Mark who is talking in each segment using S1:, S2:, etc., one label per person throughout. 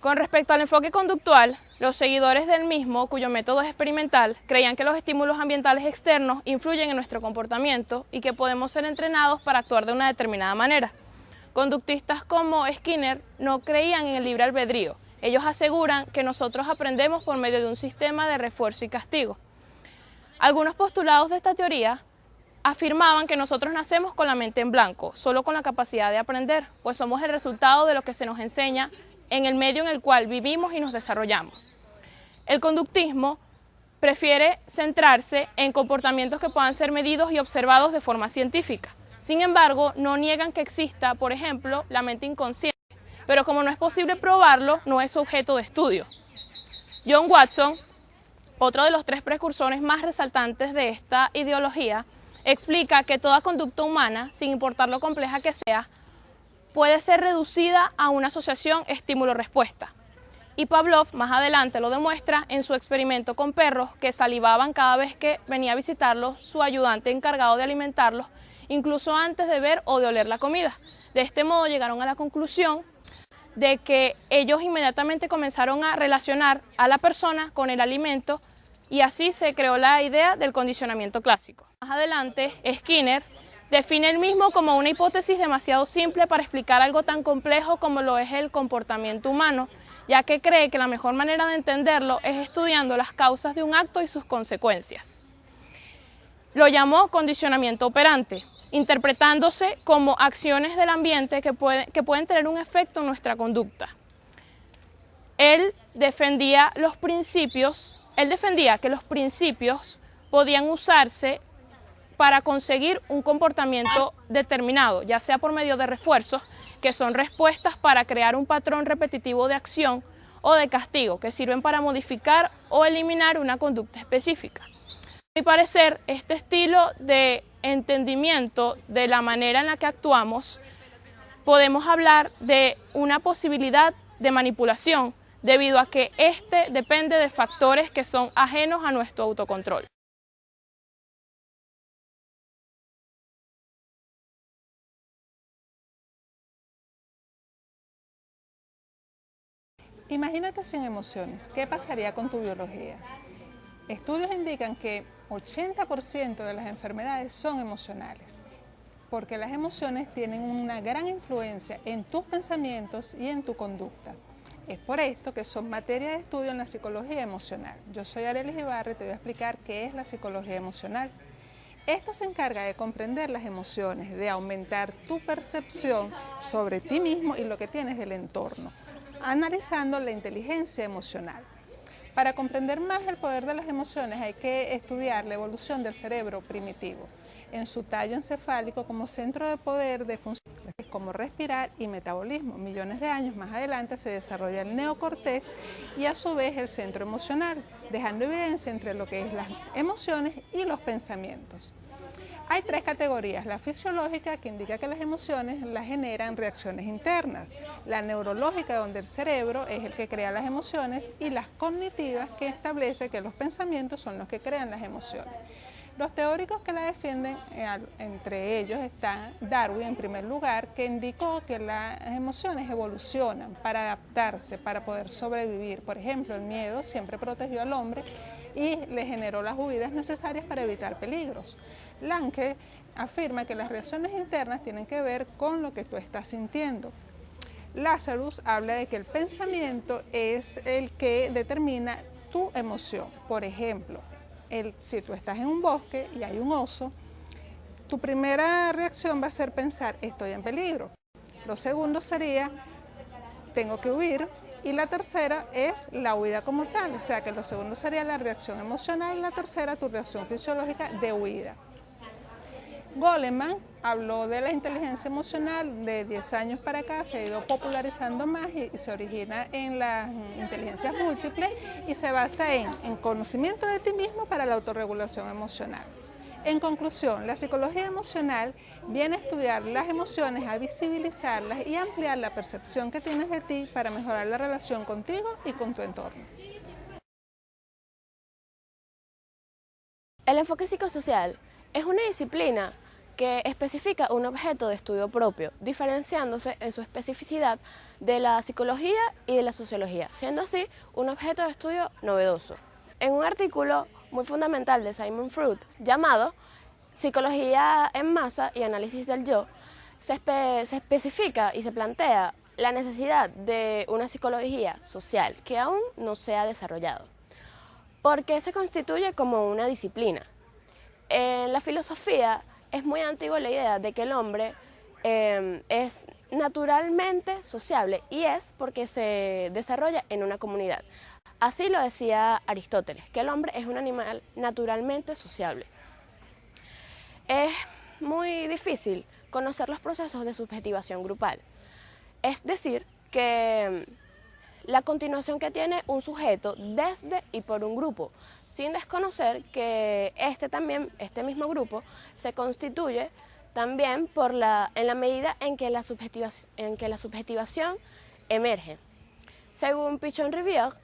S1: Con respecto al enfoque conductual, los seguidores del mismo, cuyo método es experimental, creían que los estímulos ambientales externos influyen en nuestro comportamiento y que podemos ser entrenados para actuar de una determinada manera. Conductistas como Skinner no creían en el libre albedrío. Ellos aseguran que nosotros aprendemos por medio de un sistema de refuerzo y castigo. Algunos postulados de esta teoría afirmaban que nosotros nacemos con la mente en blanco, solo con la capacidad de aprender, pues somos el resultado de lo que se nos enseña en el medio en el cual vivimos y nos desarrollamos. El conductismo prefiere centrarse en comportamientos que puedan ser medidos y observados de forma científica. Sin embargo, no niegan que exista, por ejemplo, la mente inconsciente, pero como no es posible probarlo, no es su objeto de estudio. John Watson, otro de los tres precursores más resaltantes de esta ideología, explica que toda conducta humana, sin importar lo compleja que sea, puede ser reducida a una asociación estímulo-respuesta. Y Pavlov más adelante lo demuestra en su experimento con perros que salivaban cada vez que venía a visitarlos su ayudante encargado de alimentarlos, incluso antes de ver o de oler la comida. De este modo llegaron a la conclusión de que ellos inmediatamente comenzaron a relacionar a la persona con el alimento y así se creó la idea del condicionamiento clásico. Más adelante, Skinner define el mismo como una hipótesis demasiado simple para explicar algo tan complejo como lo es el comportamiento humano, ya que cree que la mejor manera de entenderlo es estudiando las causas de un acto y sus consecuencias. Lo llamó condicionamiento operante, interpretándose como acciones del ambiente que pueden tener un efecto en nuestra conducta. Él defendía que los principios podían usarse para conseguir un comportamiento determinado, ya sea por medio de refuerzos, que son respuestas para crear un patrón repetitivo de acción, o de castigo, que sirven para modificar o eliminar una conducta específica. A mi parecer, este estilo de entendimiento de la manera en la que actuamos, podemos hablar de una posibilidad de manipulación, debido a que este depende de factores que son ajenos a nuestro autocontrol.
S2: Imagínate sin emociones, ¿qué pasaría con tu biología? Estudios indican que 80% de las enfermedades son emocionales, porque las emociones tienen una gran influencia en tus pensamientos y en tu conducta. Es por esto que son materia de estudio en la psicología emocional. Yo soy Arelis Ibarra y te voy a explicar qué es la psicología emocional. Esta se encarga de comprender las emociones, de aumentar tu percepción sobre ti mismo y lo que tienes del entorno, analizando la inteligencia emocional. Para comprender más el poder de las emociones hay que estudiar la evolución del cerebro primitivo, en su tallo encefálico como centro de poder de funciones como respirar y metabolismo. Millones de años más adelante se desarrolla el neocortex y a su vez el centro emocional, dejando evidencia entre lo que es las emociones y los pensamientos. Hay tres categorías: la fisiológica, que indica que las emociones las generan reacciones internas; la neurológica, donde el cerebro es el que crea las emociones; y las cognitivas, que establece que los pensamientos son los que crean las emociones. Los teóricos que la defienden, entre ellos está Darwin en primer lugar, que indicó que las emociones evolucionan para adaptarse, para poder sobrevivir. Por ejemplo, el miedo siempre protegió al hombre y le generó las huidas necesarias para evitar peligros. Lange afirma que las reacciones internas tienen que ver con lo que tú estás sintiendo. Lazarus habla de que el pensamiento es el que determina tu emoción. Por ejemplo, si tú estás en un bosque y hay un oso, tu primera reacción va a ser pensar: estoy en peligro. Lo segundo sería: tengo que huir. Y la tercera es la huida como tal, o sea que lo segundo sería la reacción emocional y la tercera tu reacción fisiológica de huida. Goleman habló de la inteligencia emocional. De 10 años para acá se ha ido popularizando más y se origina en las inteligencias múltiples y se basa en conocimiento de ti mismo para la autorregulación emocional. En conclusión, la psicología emocional viene a estudiar las emociones, a visibilizarlas y ampliar la percepción que tienes de ti para mejorar la relación contigo y con tu entorno.
S3: El enfoque psicosocial es una disciplina que especifica un objeto de estudio propio, diferenciándose en su especificidad de la psicología y de la sociología, siendo así un objeto de estudio novedoso. En un artículo muy fundamental de Sigmund Freud llamado Psicología en masa y análisis del yo, se especifica y se plantea la necesidad de una psicología social que aún no se ha desarrollado, porque se constituye como una disciplina. En la filosofía es muy antigua la idea de que el hombre es naturalmente sociable, y es porque se desarrolla en una comunidad. Así lo decía Aristóteles, que el hombre es un animal naturalmente sociable. Es muy difícil conocer los procesos de subjetivación grupal, es decir, que la continuación que tiene un sujeto desde y por un grupo, sin desconocer que este mismo grupo se constituye también en la medida en que la subjetivación emerge. Según Pichon-Rivière,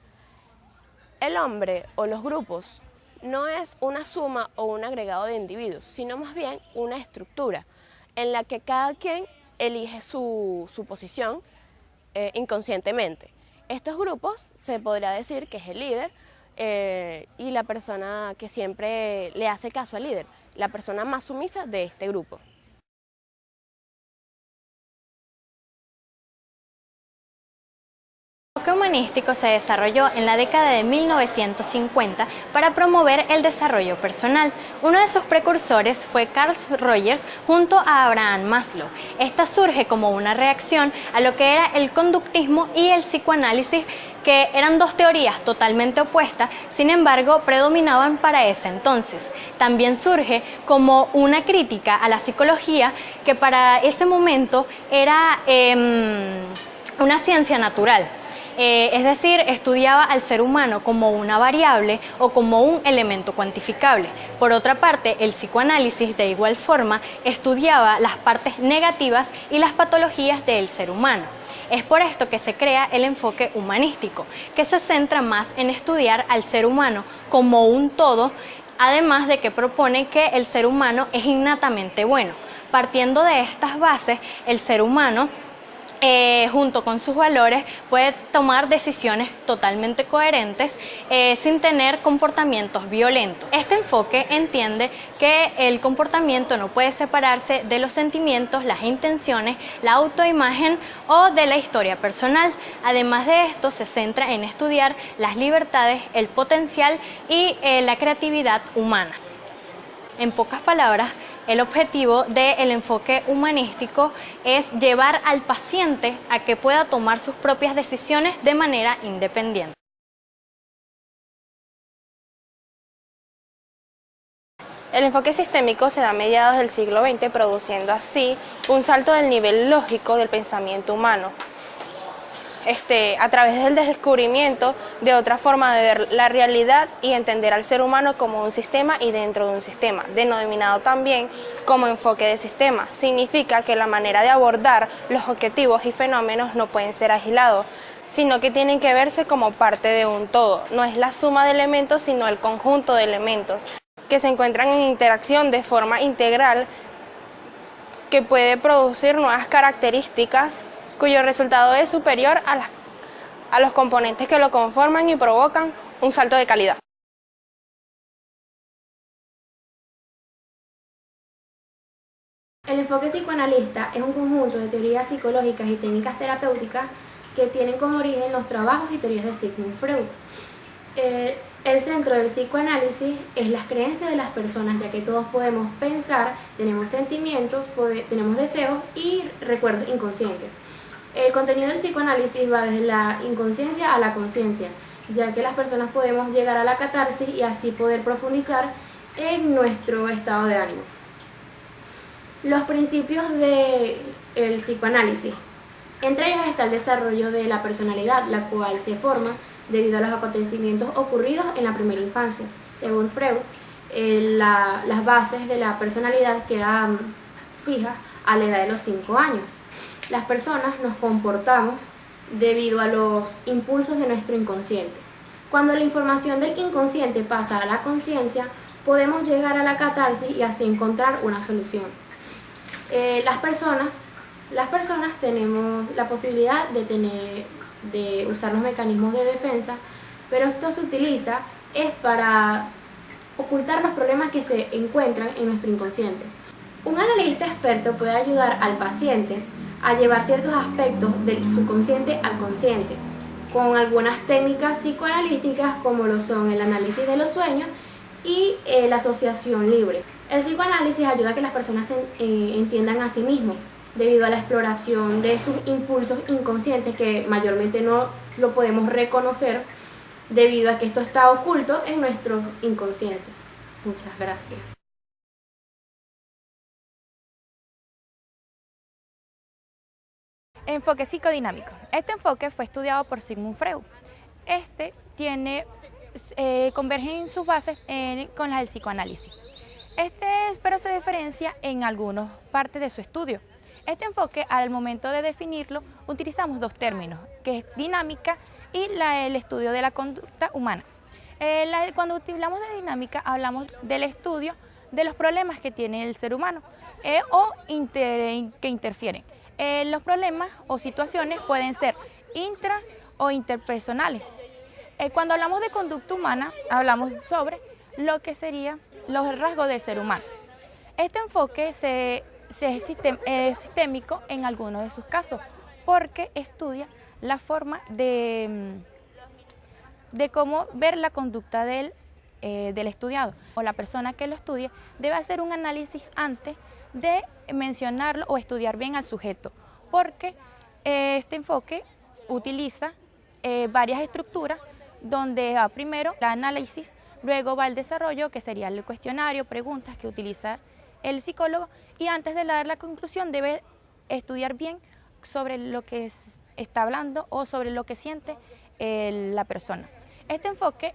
S3: el hombre o los grupos no es una suma o un agregado de individuos, sino más bien una estructura en la que cada quien elige su posición inconscientemente. Estos grupos se podría decir que es el líder y la persona que siempre le hace caso al líder, la persona más sumisa de este grupo.
S4: El enfoque humanístico se desarrolló en la década de 1950 para promover el desarrollo personal. Uno de sus precursores fue Carl Rogers junto a Abraham Maslow. Esta surge como una reacción a lo que era el conductismo y el psicoanálisis, que eran dos teorías totalmente opuestas, sin embargo predominaban para ese entonces. También surge como una crítica a la psicología, que para ese momento era una ciencia natural. Es decir, estudiaba al ser humano como una variable o como un elemento cuantificable. Por otra parte, el psicoanálisis, de igual forma, estudiaba las partes negativas y las patologías del ser humano. Es por esto que se crea el enfoque humanístico, que se centra más en estudiar al ser humano como un todo, además de que propone que el ser humano es innatamente bueno. Partiendo de estas bases, el ser humano, junto con sus valores, puede tomar decisiones totalmente coherentes sin tener comportamientos violentos. Este enfoque entiende que el comportamiento no puede separarse de los sentimientos, las intenciones, la autoimagen o de la historia personal. Además de esto, se centra en estudiar las libertades, el potencial y la creatividad humana. En pocas palabras, el objetivo del enfoque humanístico es llevar al paciente a que pueda tomar sus propias decisiones de manera independiente.
S1: El enfoque sistémico se da a mediados del siglo XX, produciendo así un salto del nivel lógico del pensamiento humano, a través del descubrimiento de otra forma de ver la realidad y entender al ser humano como un sistema y dentro de un sistema, denominado también como enfoque de sistema. Significa que la manera de abordar los objetivos y fenómenos no pueden ser aislados, sino que tienen que verse como parte de un todo. No es la suma de elementos, sino el conjunto de elementos que se encuentran en interacción de forma integral, que puede producir nuevas características cuyo resultado es superior a los componentes que lo conforman y provocan un salto de calidad.
S5: El enfoque psicoanalista es un conjunto de teorías psicológicas y técnicas terapéuticas que tienen como origen los trabajos y teorías de Sigmund Freud. El centro del psicoanálisis es las creencias de las personas, ya que todos podemos pensar, tenemos sentimientos, tenemos deseos y recuerdos inconscientes. El contenido del psicoanálisis va desde la inconsciencia a la conciencia, ya que las personas podemos llegar a la catarsis y así poder profundizar en nuestro estado de ánimo. Los principios del psicoanálisis. Entre ellos está el desarrollo de la personalidad, la cual se forma debido a los acontecimientos ocurridos en la primera infancia. Según Freud, las bases de la personalidad quedan fijas a la edad de los 5 años. Las personas nos comportamos debido a los impulsos de nuestro inconsciente. Cuando la información del inconsciente pasa a la conciencia, podemos llegar a la catarsis y así encontrar una solución. Las personas tenemos la posibilidad de usar los mecanismos de defensa, pero esto se utiliza es para ocultar los problemas que se encuentran en nuestro inconsciente. Un analista experto puede ayudar al paciente a llevar ciertos aspectos del subconsciente al consciente, con algunas técnicas psicoanalíticas como lo son el análisis de los sueños y la asociación libre. El psicoanálisis ayuda a que las personas se entiendan a sí mismos, debido a la exploración de sus impulsos inconscientes que mayormente no lo podemos reconocer debido a que esto está oculto en nuestros inconscientes. Muchas gracias.
S6: Enfoque psicodinámico. Este enfoque fue estudiado por Sigmund Freud. Convergen en sus bases con las del psicoanálisis. Pero se diferencia en algunas partes de su estudio. Este enfoque, al momento de definirlo, utilizamos dos términos, que es dinámica y el estudio de la conducta humana. Cuando hablamos de dinámica, hablamos del estudio de los problemas que tiene el ser humano que interfieren. Los problemas o situaciones pueden ser intra o interpersonales. Cuando hablamos de conducta humana, hablamos sobre lo que serían los rasgos del ser humano. Este enfoque es sistémico en algunos de sus casos, porque estudia la forma de cómo ver la conducta del estudiado. O la persona que lo estudie debe hacer un análisis antes de mencionarlo o estudiar bien al sujeto, porque este enfoque utiliza varias estructuras, donde va primero el análisis, luego va el desarrollo, que sería el cuestionario, preguntas que utiliza el psicólogo, y antes de dar la conclusión debe estudiar bien sobre lo que está hablando o sobre lo que siente la persona. Este enfoque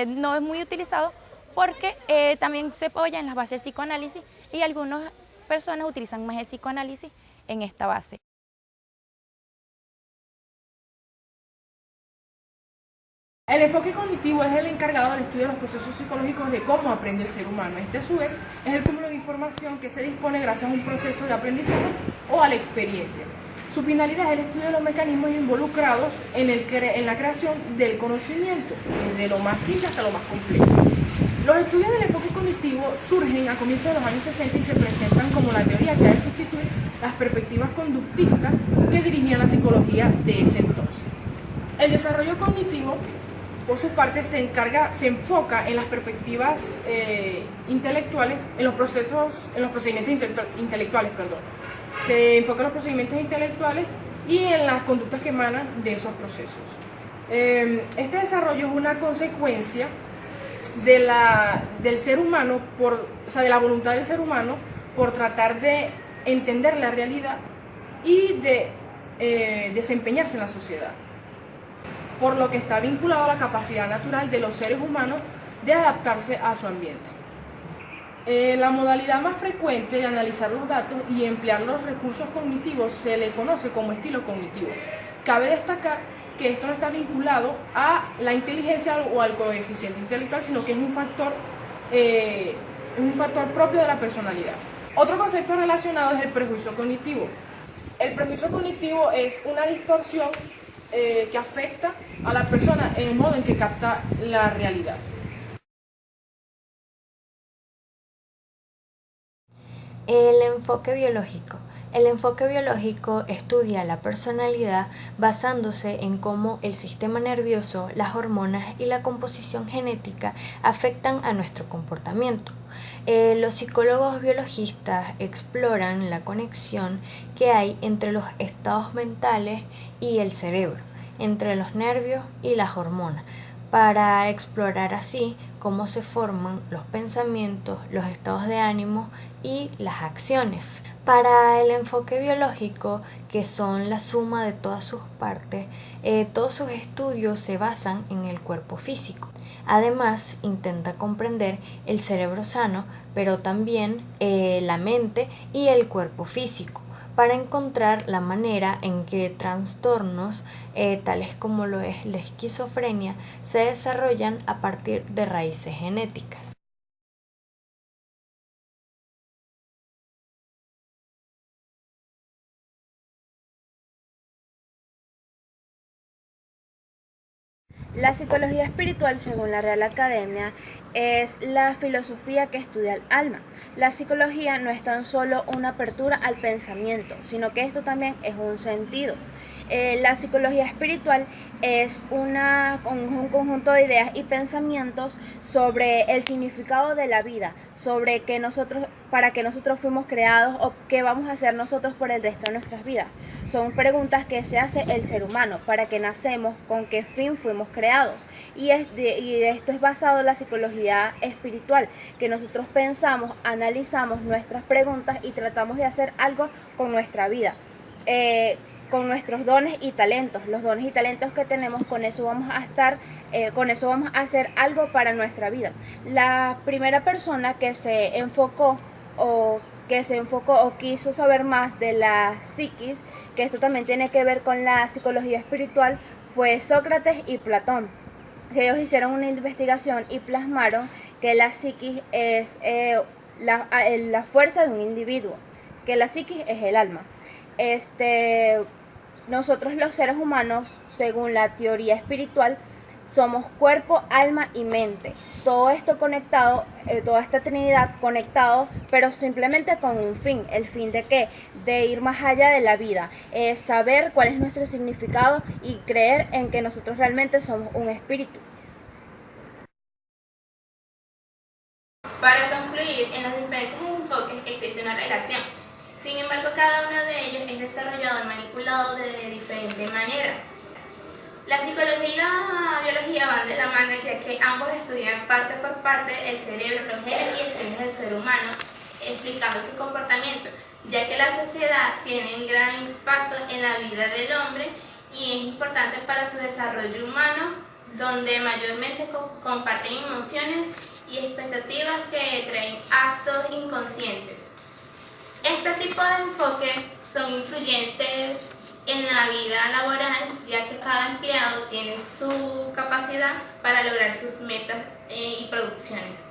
S6: no es muy utilizado porque también se apoya en las bases del psicoanálisis, y algunas personas utilizan más el psicoanálisis en esta base.
S7: El enfoque cognitivo es el encargado del estudio de los procesos psicológicos de cómo aprende el ser humano. Este, a su vez, es el cúmulo de información que se dispone gracias a un proceso de aprendizaje o a la experiencia. Su finalidad es el estudio de los mecanismos involucrados en la creación del conocimiento, desde lo más simple hasta lo más complejo. Los estudios del enfoque cognitivo surgen a comienzos de los años 60 y se presentan como la teoría que ha de sustituir las perspectivas conductistas que dirigían la psicología de ese entonces. El desarrollo cognitivo, por su parte, se enfoca en las perspectivas intelectuales, en los procedimientos intelectuales. Se enfoca en los procedimientos intelectuales y en las conductas que emanan de esos procesos. Este desarrollo es una consecuencia del ser humano, de la voluntad del ser humano por tratar de entender la realidad y de desempeñarse en la sociedad, por lo que está vinculado a la capacidad natural de los seres humanos de adaptarse a su ambiente. La modalidad más frecuente de analizar los datos y emplear los recursos cognitivos se le conoce como estilo cognitivo. Cabe destacar que esto no está vinculado a la inteligencia o al coeficiente intelectual, sino que es un factor propio de la personalidad. Otro concepto relacionado es el prejuicio cognitivo. El prejuicio cognitivo es una distorsión que afecta a la persona en el modo en que capta la realidad.
S4: El enfoque biológico. El enfoque biológico estudia la personalidad basándose en cómo el sistema nervioso, las hormonas y la composición genética afectan a nuestro comportamiento. Los psicólogos biologistas exploran la conexión que hay entre los estados mentales y el cerebro, entre los nervios y las hormonas, para explorar así cómo se forman los pensamientos, los estados de ánimo y las acciones. Para el enfoque biológico, que son la suma de todas sus partes, todos sus estudios se basan en el cuerpo físico. Además, intenta comprender el cerebro sano, pero también la mente y el cuerpo físico, para encontrar la manera en que trastornos tales como lo es la esquizofrenia se desarrollan a partir de raíces genéticas.
S8: La psicología espiritual, según la Real Academia, es la filosofía que estudia el alma. La psicología no es tan solo una apertura al pensamiento, sino que esto también es un sentido. La psicología espiritual es un conjunto de ideas y pensamientos sobre el significado de la vida, sobre para qué nosotros fuimos creados o qué vamos a hacer nosotros por el resto de nuestras vidas. Son preguntas que se hace el ser humano, para qué nacemos, con qué fin fuimos creados. Y de esto es basado la psicología espiritual, que nosotros pensamos, analizamos nuestras preguntas y tratamos de hacer algo con nuestra vida. Con nuestros dones y talentos, los dones y talentos que tenemos, con eso vamos a hacer algo para nuestra vida. La primera persona que se enfocó o quiso saber más de la psiquis, que esto también tiene que ver con la psicología espiritual, fue Sócrates y Platón. Ellos hicieron una investigación y plasmaron que la psiquis es la fuerza de un individuo, que la psiquis es el alma. Nosotros los seres humanos, según la teoría espiritual, somos cuerpo, alma y mente. Todo esto conectado, toda esta trinidad conectado, pero simplemente con un fin. ¿El fin de qué? De ir más allá de la vida. Saber cuál es nuestro significado y creer en que nosotros realmente somos un espíritu.
S1: Para concluir, en los diferentes enfoques existe una relación. Sin embargo, cada uno de ellos es desarrollado y manipulado de diferente manera. La psicología y la biología van de la mano, ya que ambos estudian parte por parte el cerebro, los genes y acciones del ser humano, explicando su comportamiento, ya que la sociedad tiene un gran impacto en la vida del hombre y es importante para su desarrollo humano, donde mayormente comparten emociones y expectativas que traen actos inconscientes. Este tipo de enfoques son influyentes en la vida laboral, ya que cada empleado tiene su capacidad para lograr sus metas y producciones.